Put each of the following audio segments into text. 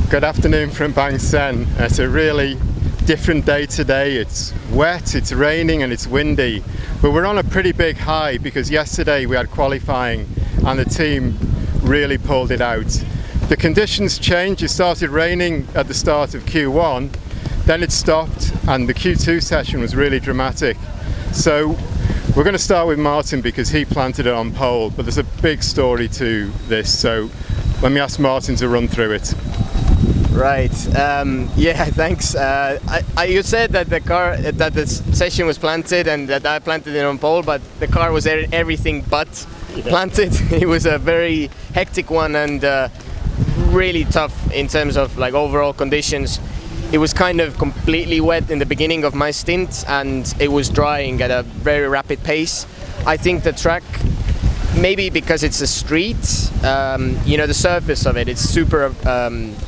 Good afternoon from Bangsaen. It's a really different day today. It's wet, it's raining and it's windy, but we're on a pretty big high because yesterday we had qualifying and the team really pulled it out. The conditions changed. It started raining at the start of Q1, then it stopped, and the Q2 session was really dramatic. So we're going to start with Martin because he planted it on pole, but there's a big story to this, so let me ask Martin to run through it. Right. Yeah. Thanks. You said that the session was planted and that I planted it on pole, but the car was everything but planted. It was a very hectic one and really tough in terms of like overall conditions. It was kind of completely wet in the beginning of my stint, and it was drying at a very rapid pace. I think the track, maybe because it's a street, the surface of it's super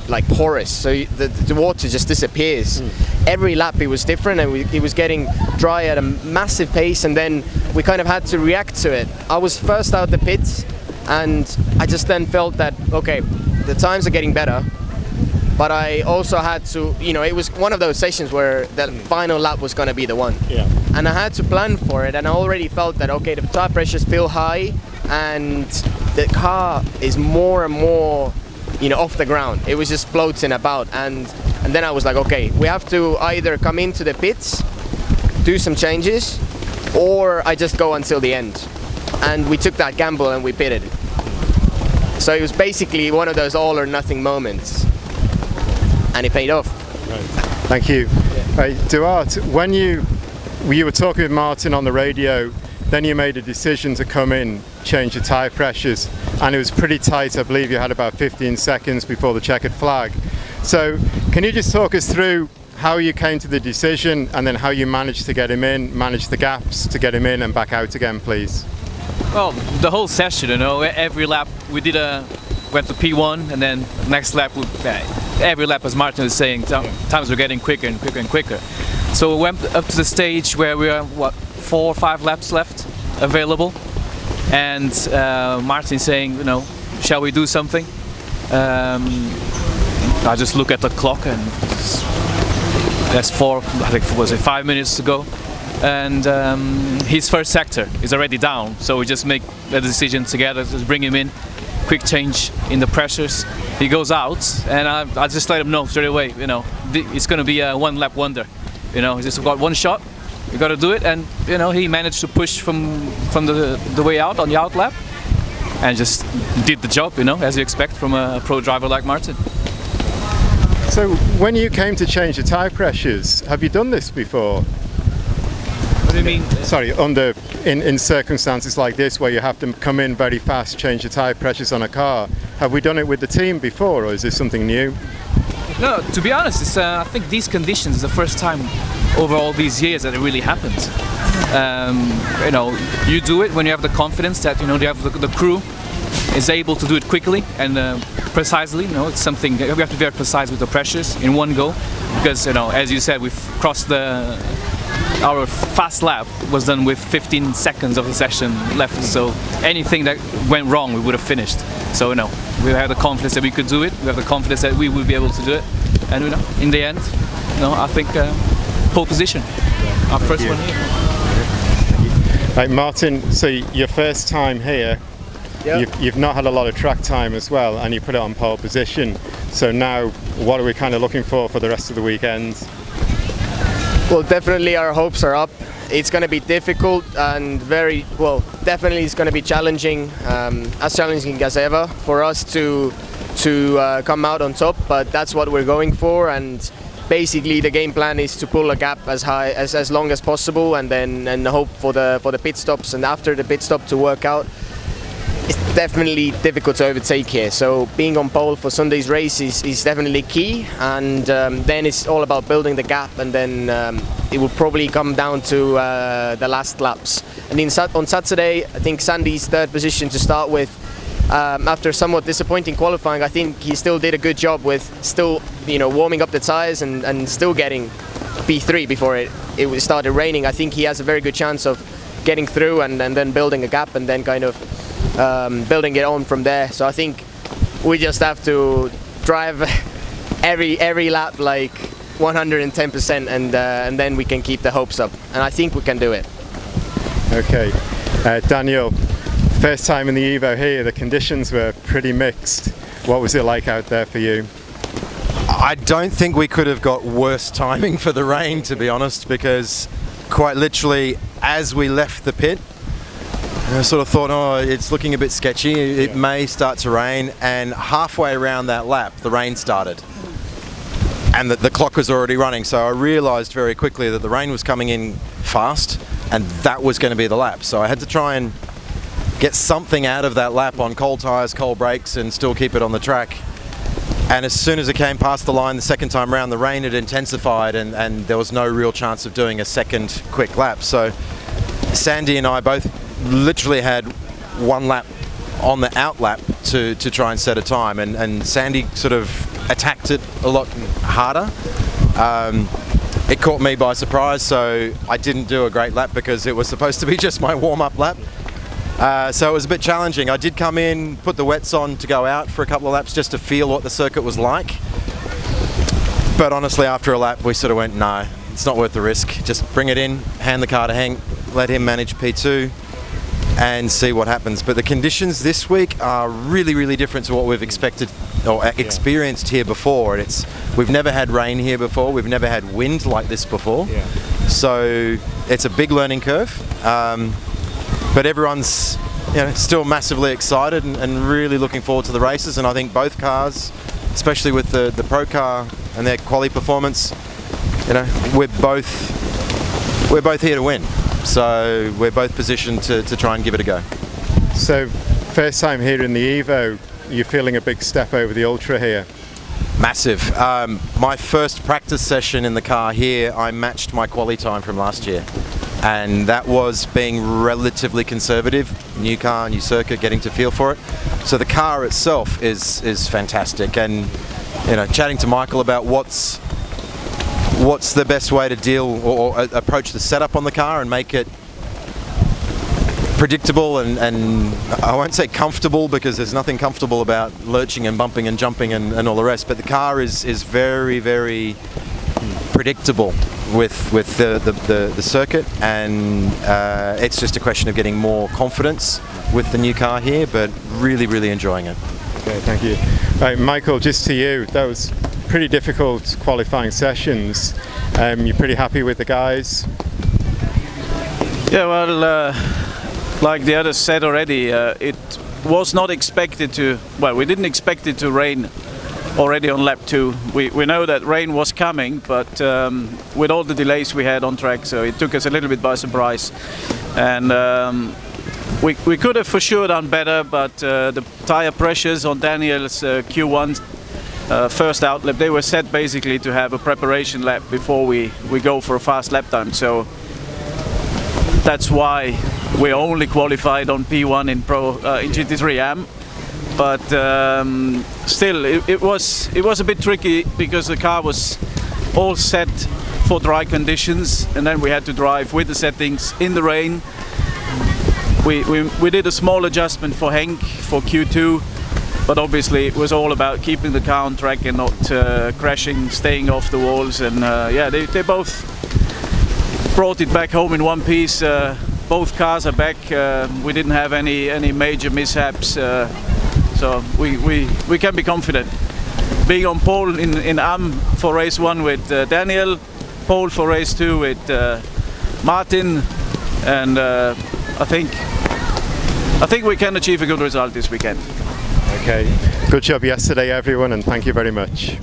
like porous, so the water just disappears. Every lap it was different, and it was getting dry at a massive pace, and then we kind of had to react to it. I was first out the pits, and I just then felt that, okay, the times are getting better, but I also had to, it was one of those sessions where the final lap was going to be the one. Yeah. And I had to plan for it, and I already felt that, okay, the tire pressures feel high, and the car is more and more, off the ground. It was just floating about, and then I was like, okay, we have to either come into the pits, do some changes, or I just go until the end. And we took that gamble and we pitted. So it was basically one of those all or nothing moments, and it paid off. Right. Thank you. Yeah. Right, Duarte, when you were talking with Martin on the radio, then you made a decision to come in, change the tyre pressures, and it was pretty tight. I believe you had about 15 seconds before the checkered flag. So can you just talk us through how you came to the decision and then how you managed to get him in, manage the gaps to get him in and back out again, please? Well, the whole session, every lap we went to P1, and then next lap, every lap, as Martin was saying, times were getting quicker and quicker and quicker. So we went up to the stage where we were, 4 or 5 laps left available, and Martin saying, shall we do something? I just look at the clock, and that's 5 minutes to go, and his first sector is already down, so we just make the decision together to bring him in, quick change in the pressures. He goes out, and I just let him know straight away, it's going to be a one lap wonder. He's just got one shot, you got to do it, and he managed to push from the way out on the out lap, and just did the job, as you expect from a pro driver like Martin. So when you came to change the tyre pressures, have you done this before? What do you mean? Sorry, in circumstances like this where you have to come in very fast, change the tyre pressures on a car, have we done it with the team before, or is this something new? No, to be honest, I think these conditions is the first time over all these years that it really happens. You do it when you have the confidence that you have the crew is able to do it quickly and precisely. It's something we have to be very precise with the pressures in one go, because as you said, we've crossed our fast lap was done with 15 seconds of the session left, so anything that went wrong we would have finished. So we have the confidence that we could do it, we have the confidence that we would be able to do it, and in the end, I think pole position, our first one here. Right, Martin, so your first time here, yep. You've not had a lot of track time as well, and you put it on pole position, so now what are we kind of looking for the rest of the weekend? Well, definitely our hopes are up. It's going to be difficult and definitely it's going to be challenging, as challenging as ever for us to come out on top, but that's what we're going for, and basically the game plan is to pull a gap as long as possible, and then hope for the pit stops, and after the pit stop to work out. It's definitely difficult to overtake here, so being on pole for Sunday's race is definitely key, and then it's all about building the gap, and then it will probably come down to the last laps. And on Saturday, I think Sandy's third position to start with, after somewhat disappointing qualifying, I think he still did a good job with still warming up the tyres and still getting P3 before it started raining. I think he has a very good chance of getting through and then building a gap and then kind of building it on from there. So I think we just have to drive every lap like 110%, and then we can keep the hopes up. And I think we can do it. Okay, Daniel, first time in the Evo here, the conditions were pretty mixed. What was it like out there for you? I don't think we could have got worse timing for the rain, to be honest, because quite literally as we left the pit, I sort of thought, oh, it's looking a bit sketchy, it may start to rain, and halfway around that lap the rain started and the clock was already running, so I realised very quickly that the rain was coming in fast and that was going to be the lap. So I had to try and get something out of that lap on cold tyres, cold brakes, and still keep it on the track. And as soon as it came past the line the second time round, the rain had intensified and there was no real chance of doing a second quick lap. So Sandy and I both literally had one lap on the out lap to try and set a time, and Sandy sort of attacked it a lot harder. It caught me by surprise, so I didn't do a great lap because it was supposed to be just my warm-up lap. So it was a bit challenging. I did come in, put the wets on to go out for a couple of laps just to feel what the circuit was like. But honestly, after a lap, we sort of went, no, it's not worth the risk. Just bring it in, hand the car to Henk, let him manage P2 and see what happens. But the conditions this week are really, really different to what we've expected or experienced here before. And we've never had rain here before. We've never had wind like this before. Yeah. So it's a big learning curve. But everyone's still massively excited and really looking forward to the races. And I think both cars, especially with the Pro car and their quali performance, we're both here to win. So we're both positioned to try and give it a go. So first time here in the Evo, you're feeling a big step over the Ultra here? Massive. My first practice session in the car here, I matched my quali time from last year. And that was being relatively conservative. New car, new circuit, getting to feel for it. So the car itself is fantastic. And chatting to Michael about what's the best way to deal or approach the setup on the car and make it predictable and I won't say comfortable, because there's nothing comfortable about lurching and bumping and jumping and all the rest, but the car is very, very predictable with the circuit, and it's just a question of getting more confidence with the new car here, but really, really enjoying it. Okay, thank you. Right, Michael, just to you, that was pretty difficult qualifying sessions. You're pretty happy with the guys? Yeah, well, like the others said already, it was not expected to, well, we didn't expect it to rain already on lap 2. We know that rain was coming, but with all the delays we had on track, so it took us a little bit by surprise. And we could have for sure done better, but the tire pressures on Daniel's Q1 first out lap, they were set basically to have a preparation lap before we go for a fast lap time. So that's why we only qualified on P1 in GT3 AM. But still, it was a bit tricky because the car was all set for dry conditions, and then we had to drive with the settings in the rain. We did a small adjustment for Henk for Q2, but obviously it was all about keeping the car on track and not crashing, staying off the walls. And yeah, they both brought it back home in one piece. Both cars are back. We didn't have any major mishaps. So we can be confident. Being on pole in AM for race 1 with Daniel, pole for race 2 with Martin, and I think we can achieve a good result this weekend. Okay, good job yesterday everyone, and thank you very much.